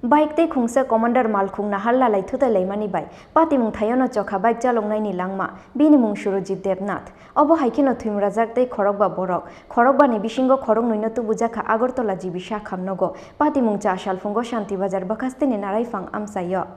Baik tei khungsa commander malkhung na halla lai thutai leimani bai patimung thayona chokha bike chalongnai ni langma bini mung Surojit Devnath obo haikeno thumrajak tei khorokba borok ni bisingo khorok nuino tubujaka Agartala jibisha khamnogo patimung cha salfungo Shanti Bazar bakhaste ni naraifang amsayo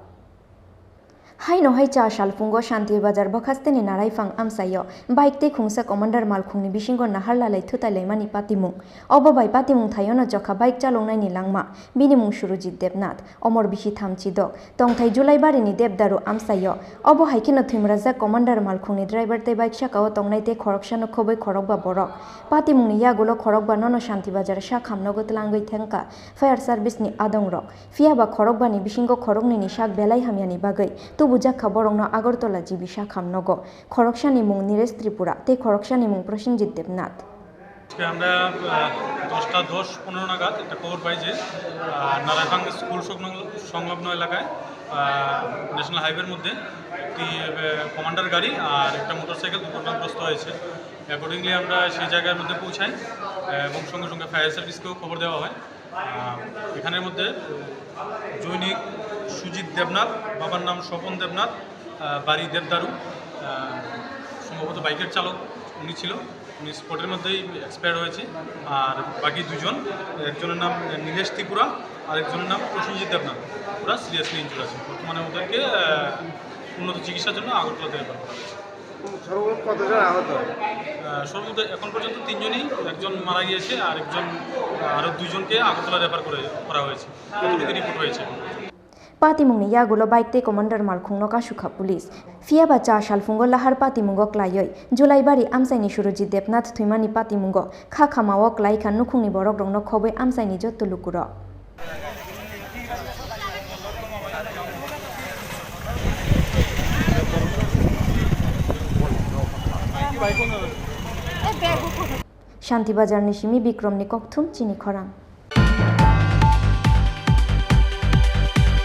Hai no hai cha salfungo Shanti Bazar bakhaste ni naraifang amsayo bike tei khungsa commander malkhung ni bisingo naharla lai thutai leimani patimung obo bai patimung thayona chokha bike chalongnai ni langma bini mung Surojit Devnath Omor bihi thamchidok tongthai Julaibari ni Debdaru amsayo obo haikeno thumrajak commander malkhung ni driver tei bike sakao tongnai tei khoroksano khoboi khorokba borok patimung ni yagulo khorokba nono Shanti Bazar sa khamnogo tlangoi thengka fire service ni adongrok fiaba khorokba ni bisingo khorokni ni sak belai hamyani bagai tubujak khaborongno Agartala jibisha khamnogo khoroksani mung Niresh Tripura tei khoroksani mung Prosenjit Devnath আমরা 10টা 10-15 নাগাদ একটা খবর পাই যে Narayanganj school সংলগ্ন এলাকায় national হাইওয়ের মধ্যে একটি কমান্ডার গাড়ি আর একটা মোটরসাইকেল দুর্ঘটনাগ্রস্ত হয়েছে। অ্যাকর্ডিংলি আমরা সেই জায়গার মধ্যে পৌঁছাই এবং সঙ্গে সঙ্গে ফায়ার সার্ভিসকেও খবর দেওয়া হয়। এখানের মধ্যে জৈনিক সুজিত দেবনাথ, বাবার নাম স্বপন দেবনাথ, বাড়ি দেবদারু, সম্ভবত বাইকের চালক উনি ছিল। উনি স্পটের মধ্যেই এক্সপায়ার হয়েছে। আর বাকি দুজন, একজনের নাম নীলেশ ত্রিপুরা আর একজনের নাম প্রসেনজিৎ দেবনাথ, ওরা সিরিয়াসলি ইনজুর আছে। বর্তমানে ওদেরকে উন্নত চিকিৎসার জন্য আগরতলাতে রেফার করা হয়েছে। সর্বমোট কতজন আহত? সর্বমোট এখন পর্যন্ত 3 জনই, একজন মারা গিয়েছে আর আরও 2 জনকে আগরতলা রেফার করা হয়েছে। কতটুকু report hয়েছে? Patimung ni yagulo bike tei commander malkhungno kasukha police fiaba cha salfungo lahar patimungo klayoi Julaibari amsaini Surojit Devnath thuimani patimungo kha khamao klai khan nukhungni borok rongno khoboi amsaini jotto lukuro Shanti Bazar ni Shimi Bikrom ni Kokthum Chini Khorang